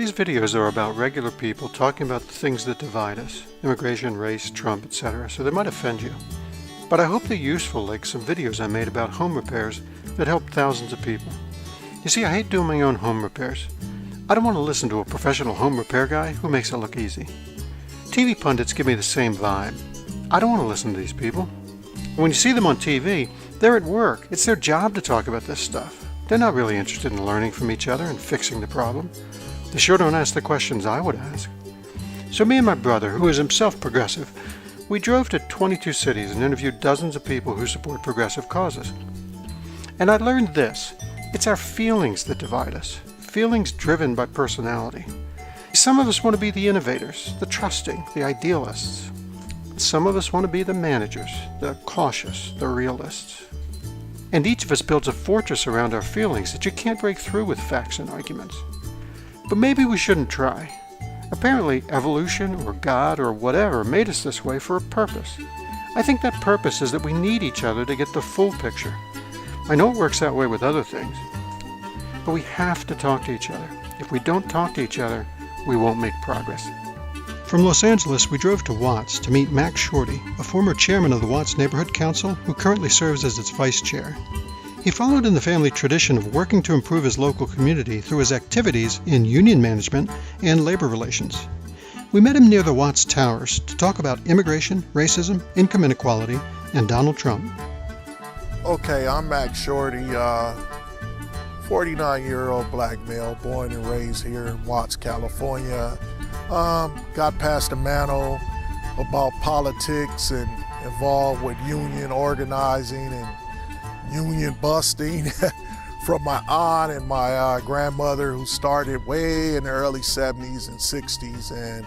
These videos are about regular people talking about the things that divide us, immigration, race, Trump, etc., so they might offend you. But I hope they're useful, like some videos I made about home repairs that help thousands of people. You see, I hate doing my own home repairs. I don't want to listen to a professional home repair guy who makes it look easy. TV pundits give me the same vibe. I don't want to listen to these people. When you see them on TV, they're at work. It's their job to talk about this stuff. They're not really interested in learning from each other and fixing the problem. They sure don't ask the questions I would ask. So me and my brother, who is himself progressive, we drove to 22 cities and interviewed dozens of people who support progressive causes. And I learned this: it's our feelings that divide us, feelings driven by personality. Some of us want to be the innovators, the trusting, the idealists. Some of us want to be the managers, the cautious, the realists. And each of us builds a fortress around our feelings that you can't break through with facts and arguments. But maybe we shouldn't try. Apparently, evolution or God or whatever made us this way for a purpose. I think that purpose is that we need each other to get the full picture. I know it works that way with other things, but we have to talk to each other. If we don't talk to each other, we won't make progress. From Los Angeles, we drove to Watts to meet Mac Shorty, a former chairman of the Watts Neighborhood Council who currently serves as its vice chair. He followed in the family tradition of working to improve his local community through his activities in union management and labor relations. We met him near the Watts Towers to talk about immigration, racism, income inequality, and Donald Trump. Okay, I'm Mac Shorty, 49-year-old black male, born and raised here in Watts, California. Got past the mantle about politics and involved with union organizing and union busting from my aunt and my grandmother, who started way in the early 70s and 60s. And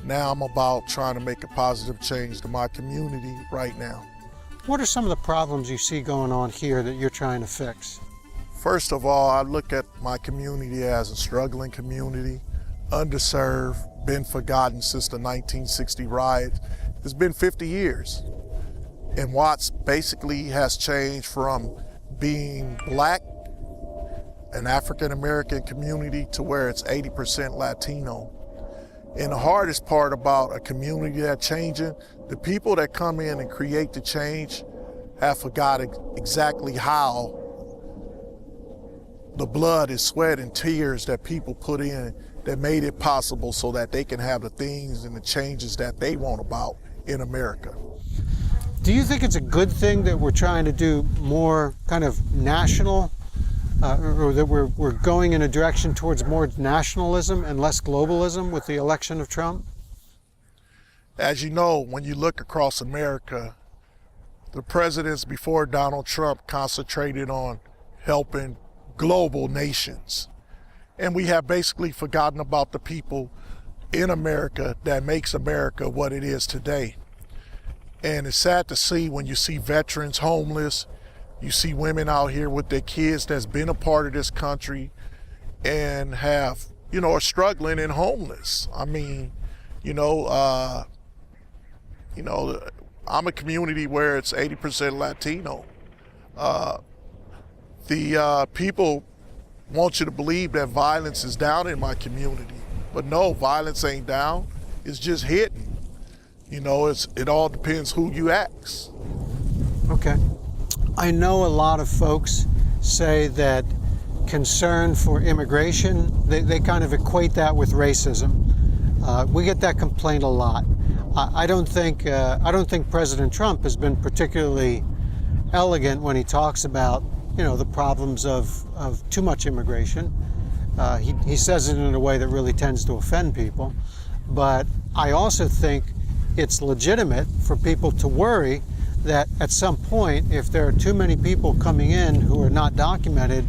now I'm about trying to make a positive change to my community right now. What are some of the problems you see going on here that you're trying to fix? First of all, I look at my community as a struggling community, underserved, been forgotten since the 1960 riots. It's been 50 years. And Watts basically has changed from being black, an African-American community, to where it's 80% Latino. And the hardest part about a community that's changing, the people that come in and create the change have forgotten exactly how the blood and sweat and tears that people put in that made it possible so that they can have the things and the changes that they want about in America. Do you think it's a good thing that we're trying to do more kind of national, or that we're going in a direction towards more nationalism and less globalism with the election of Trump? As you know, when you look across America, the presidents before Donald Trump concentrated on helping global nations. And we have basically forgotten about the people in America that makes America what it is today. And it's sad to see when you see veterans homeless, you see women out here with their kids that's been a part of this country and have, are struggling and homeless. I mean, I'm a community where it's 80% Latino. The people want you to believe that violence is down in my community, but no, violence ain't down, it's just hitting. It all depends who you ask. Okay. I know a lot of folks say that concern for immigration, they kind of equate that with racism. We get that complaint a lot. I don't think President Trump has been particularly elegant when he talks about, the problems of too much immigration. He says it in a way that really tends to offend people. But I also think it's legitimate for people to worry that at some point, if there are too many people coming in who are not documented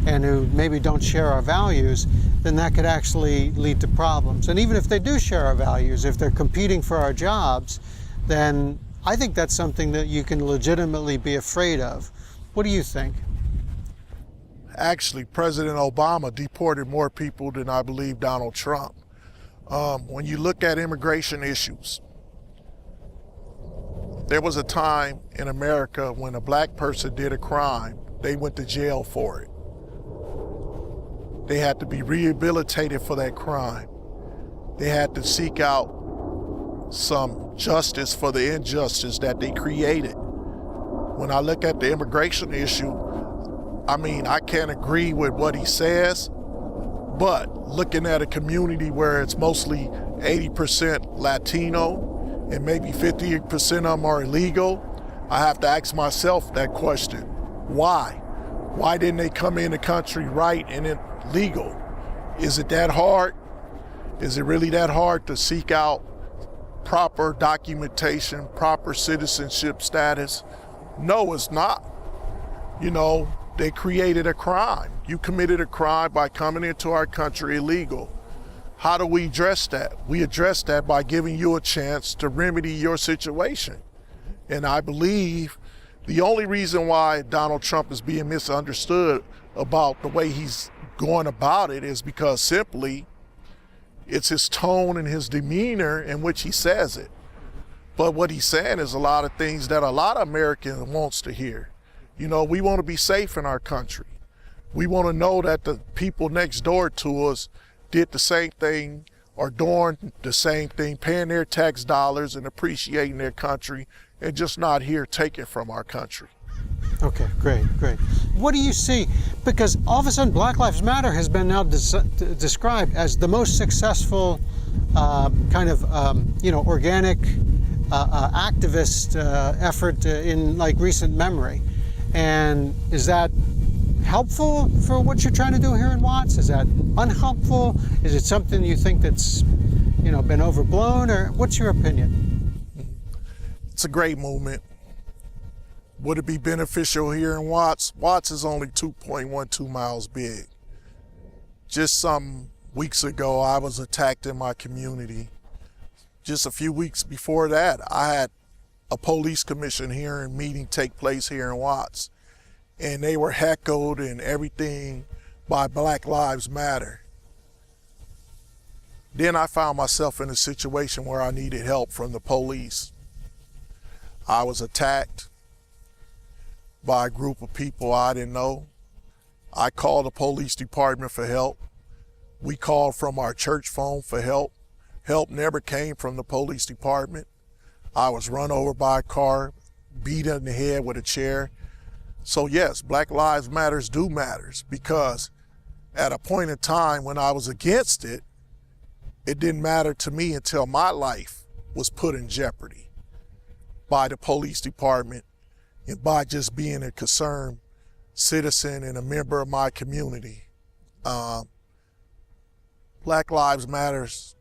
and who maybe don't share our values, then that could actually lead to problems. And even if they do share our values, if they're competing for our jobs, then I think that's something that you can legitimately be afraid of. What do you think? Actually, President Obama deported more people than I believe Donald Trump. When you look at immigration issues, there was a time in America when a black person did a crime, they went to jail for it. They had to be rehabilitated for that crime. They had to seek out some justice for the injustice that they created. When I look at the immigration issue, I mean, I can't agree with what he says, but looking at a community where it's mostly 80% Latino and maybe 50% of them are illegal, I have to ask myself that question. Why? Why didn't they come in the country right and it legal? Is it that hard? Is it really that hard to seek out proper documentation, proper citizenship status? No, it's not. You know, they created a crime. You committed a crime by coming into our country illegal. How do we address that? We address that by giving you a chance to remedy your situation. And I believe the only reason why Donald Trump is being misunderstood about the way he's going about it is because simply it's his tone and his demeanor in which he says it. But what he's saying is a lot of things that a lot of Americans wants to hear. You know, we want to be safe in our country. We want to know that the people next door to us did the same thing or doing the same thing, paying their tax dollars and appreciating their country and just not here taking from our country. Okay, great. What do you see? Because all of a sudden Black Lives Matter has been now described as the most successful organic activist effort in like recent memory. And is that helpful for what you're trying to do here in Watts? Is that unhelpful? Is it something you think that's, been overblown, or what's your opinion? It's a great movement. Would it be beneficial here in Watts? Watts is only 2.12 miles big. Just some weeks ago, I was attacked in my community. Just a few weeks before that, I had a police commission hearing meeting take place here in Watts, and they were heckled and everything by Black Lives Matter. Then I found myself in a situation where I needed help from the police. I was attacked by a group of people I didn't know. I called the police department for help. We called from our church phone for help. Help never came from the police department. I was run over by a car, beat in the head with a chair. So yes, Black Lives Matters do matters, because at a point in time when I was against it, it didn't matter to me until my life was put in jeopardy by the police department and by just being a concerned citizen and a member of my community. Black Lives Matters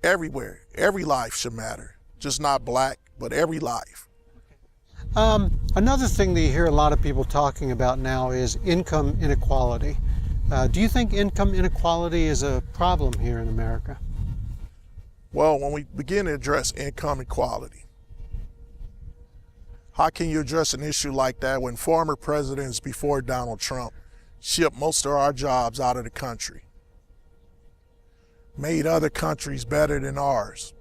everywhere. Every life should matter. Just not black, but every life. Another thing that you hear a lot of people talking about now is income inequality. Do you think income inequality is a problem here in America? Well, when we begin to address income equality, how can you address an issue like that when former presidents before Donald Trump shipped most of our jobs out of the country, made other countries better than ours?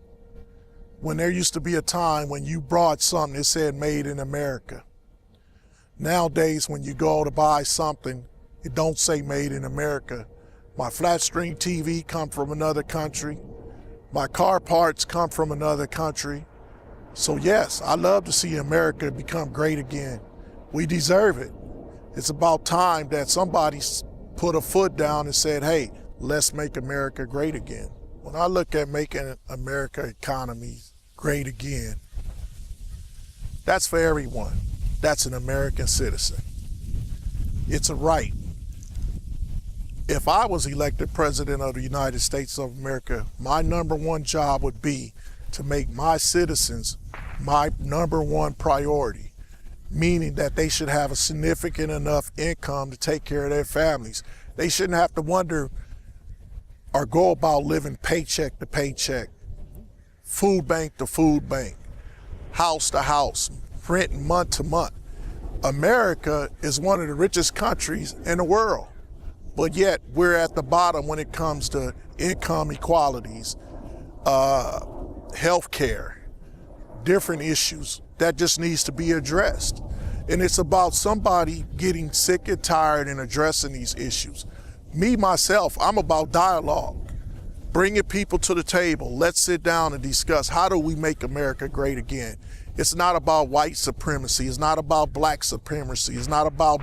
When there used to be a time when you brought something that said made in America. Nowadays, when you go to buy something, it don't say made in America. My flat screen TV come from another country. My car parts come from another country. So yes, I love to see America become great again. We deserve it. It's about time that somebody put a foot down and said, hey, let's make America great again. When I look at making America economy great again, that's for everyone. That's an American citizen. It's a right. If I was elected president of the United States of America, my number one job would be to make my citizens my number one priority, meaning that they should have a significant enough income to take care of their families. They shouldn't have to wonder or go about living paycheck to paycheck, food bank to food bank, house to house, renting month to month. America is one of the richest countries in the world, but yet we're at the bottom when it comes to income equalities, health care, different issues that just needs to be addressed. And it's about somebody getting sick and tired and addressing these issues. Me, myself, I'm about dialogue. Bringing people to the table. Let's sit down and discuss how do we make America great again. It's not about white supremacy. It's not about black supremacy. It's not about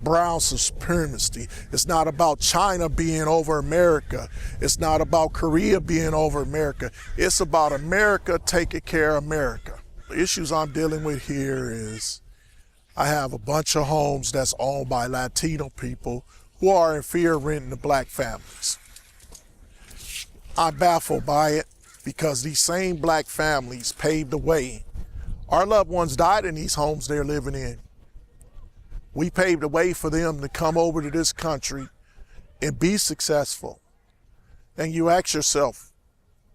brown supremacy. It's not about China being over America. It's not about Korea being over America. It's about America taking care of America. The issues I'm dealing with here is I have a bunch of homes that's owned by Latino people who are in fear of renting to black families. I'm baffled by it because these same black families paved the way. Our loved ones died in these homes they're living in. We paved the way for them to come over to this country and be successful. And you ask yourself,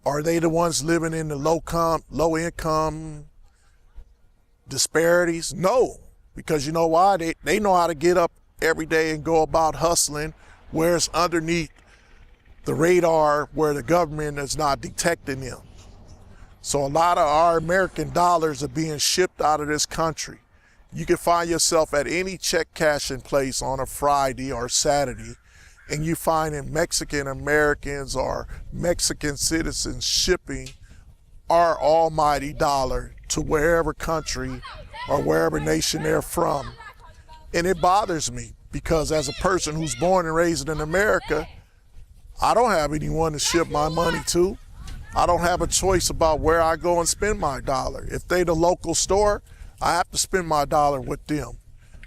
are they the ones living in the low income disparities? No, because you know why? They know how to get up every day and go about hustling where it's underneath the radar where the government is not detecting them. So a lot of our American dollars are being shipped out of this country. You can find yourself at any check cashing place on a Friday or Saturday, and you find Mexican Americans or Mexican citizens shipping our almighty dollar to wherever country or wherever nation they're from. And it bothers me because as a person who's born and raised in America, I don't have anyone to ship my money to. I don't have a choice about where I go and spend my dollar. If they the local store, I have to spend my dollar with them.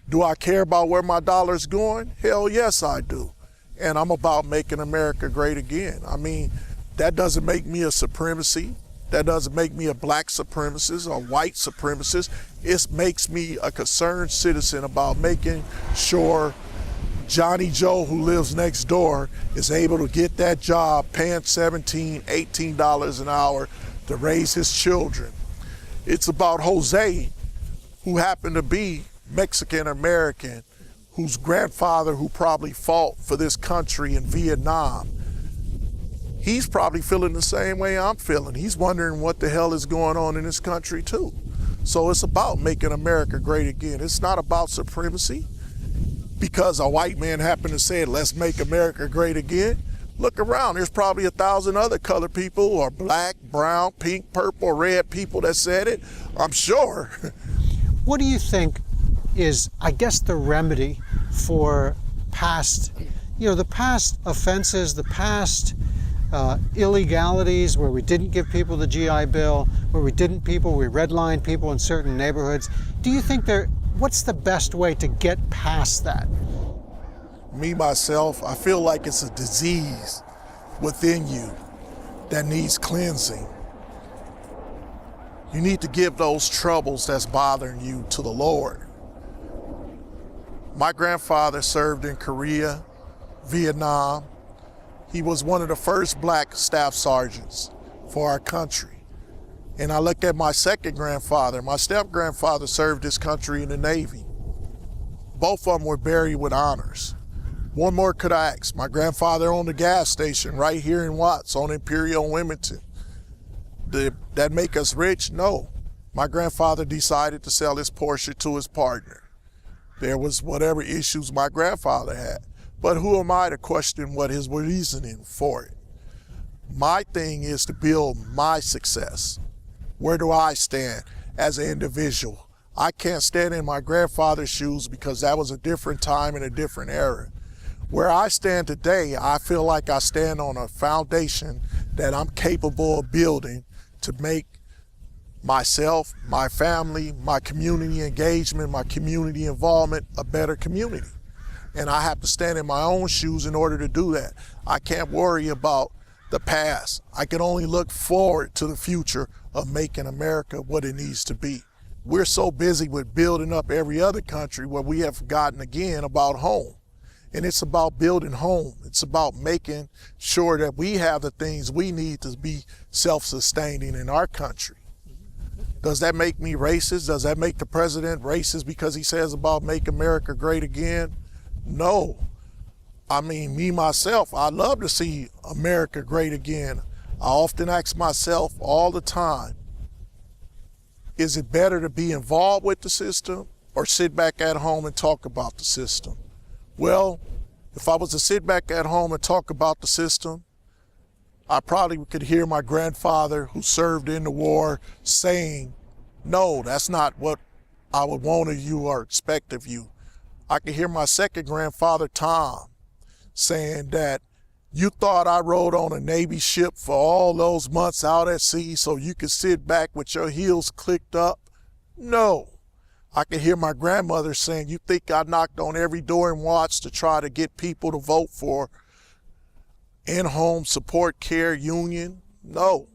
Do I care about where my dollar's going? Hell yes, I do. And I'm about making America great again. I mean, that doesn't make me a supremacy. That doesn't make me a black supremacist or white supremacist. It makes me a concerned citizen about making sure Johnny Joe, who lives next door, is able to get that job paying $17, $18 an hour to raise his children. It's about Jose, who happened to be Mexican American, whose grandfather, who probably fought for this country in Vietnam, he's probably feeling the same way I'm feeling. He's wondering what the hell is going on in this country too. So it's about making America great again. It's not about supremacy. Because a white man happened to say, let's make America great again. Look around, there's probably 1,000 other colored people or black, brown, pink, purple, red people that said it, I'm sure. What do you think is, I guess, the remedy for past, the past offenses, the past illegalities where we didn't give people the GI Bill, where we redlined people in certain neighborhoods? Do you think what's the best way to get past that? Me, myself, I feel like it's a disease within you that needs cleansing. You need to give those troubles that's bothering you to the Lord. My grandfather served in Korea, Vietnam. He was one of the first black staff sergeants for our country. And I look at my second grandfather. My step-grandfather served his country in the Navy. Both of them were buried with honors. One more could I ask. My grandfather owned a gas station right here in Watts on Imperial and Wilmington. Did that make us rich? No. My grandfather decided to sell his Porsche to his partner. There was whatever issues my grandfather had. But who am I to question what his reasoning for it? My thing is to build my success. Where do I stand as an individual? I can't stand in my grandfather's shoes because that was a different time and a different era. Where I stand today, I feel like I stand on a foundation that I'm capable of building to make myself, my family, my community engagement, my community involvement a better community. And I have to stand in my own shoes in order to do that. I can't worry about the past. I can only look forward to the future of making America what it needs to be. We're so busy with building up every other country where we have forgotten again about home. And it's about building home. It's about making sure that we have the things we need to be self-sustaining in our country. Does that make me racist? Does that make the president racist because he says about make America great again? No. I mean, me, myself, I love to see America great again. I often ask myself all the time, is it better to be involved with the system or sit back at home and talk about the system? Well, If I was to sit back at home and talk about the system, I probably could hear my grandfather who served in the war saying, no, that's not what I would want of you or expect of you. I could hear my second grandfather, Tom, saying that you thought I rode on a Navy ship for all those months out at sea so you could sit back with your heels clicked up? No. I could hear my grandmother saying, you think I knocked on every door in Watts to try to get people to vote for in-home support care union? No.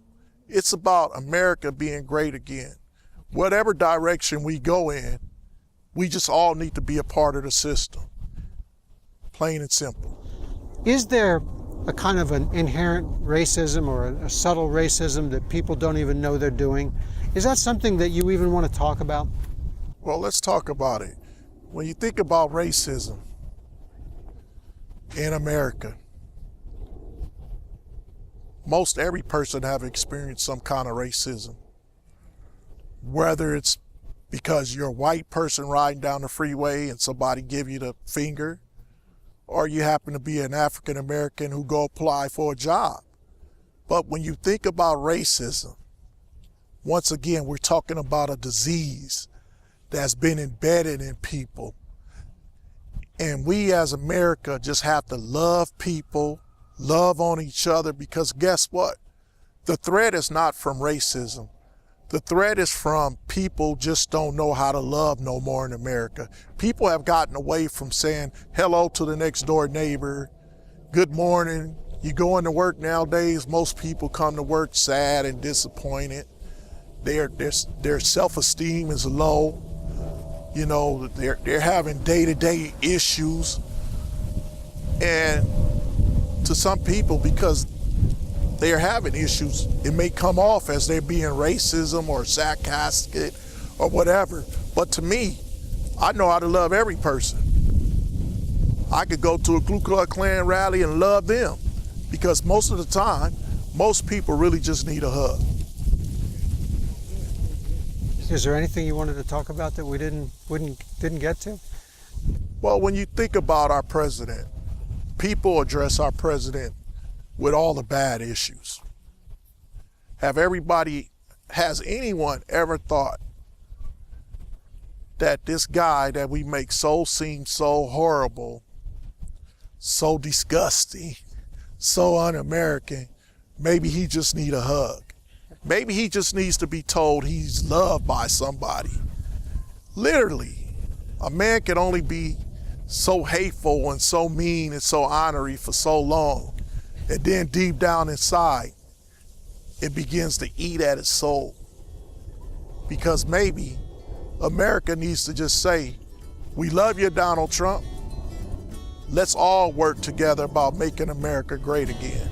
It's about America being great again. Whatever direction we go in, we just all need to be a part of the system. Plain and simple. Is there a kind of an inherent racism or a subtle racism that people don't even know they're doing? Is that something that you even want to talk about? Well, let's talk about it. When you think about racism in America, most every person have experienced some kind of racism. Whether it's because you're a white person riding down the freeway and somebody give you the finger, or you happen to be an African American who go apply for a job. But when you think about racism, once again, we're talking about a disease that's been embedded in people. And we as America just have to love people, love on each other, because guess what? The threat is not from racism. The threat is from people just don't know how to love no more in America. People have gotten away from saying hello to the next door neighbor, good morning. You go into work nowadays, most people come to work sad and disappointed. Their self-esteem is low. You know, they're having day-to-day issues. And to some people, because they're having issues, it may come off as they're being racism or sarcastic or whatever. But to me, I know how to love every person. I could go to a Ku Klux Klan rally and love them, because most of the time, most people really just need a hug. Is there anything you wanted to talk about that we didn't get to? Well, when you think about our president, people address our president with all the bad issues. Has anyone ever thought that this guy that we make seem so horrible, so disgusting, so un-American, maybe he just need a hug? Maybe he just needs to be told he's loved by somebody. Literally, a man can only be so hateful and so mean and so ornery for so long. And then deep down inside, it begins to eat at his soul. Because maybe America needs to just say, we love you, Donald Trump. Let's all work together about making America great again.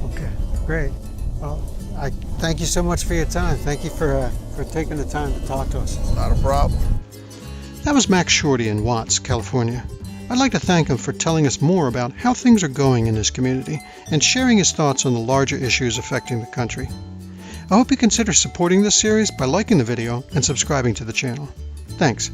Okay, great. Well, I thank you so much for your time. Thank you for taking the time to talk to us. Not a problem. That was Mac Shorty in Watts, California. I'd like to thank him for telling us more about how things are going in his community and sharing his thoughts on the larger issues affecting the country. I hope you consider supporting this series by liking the video and subscribing to the channel. Thanks.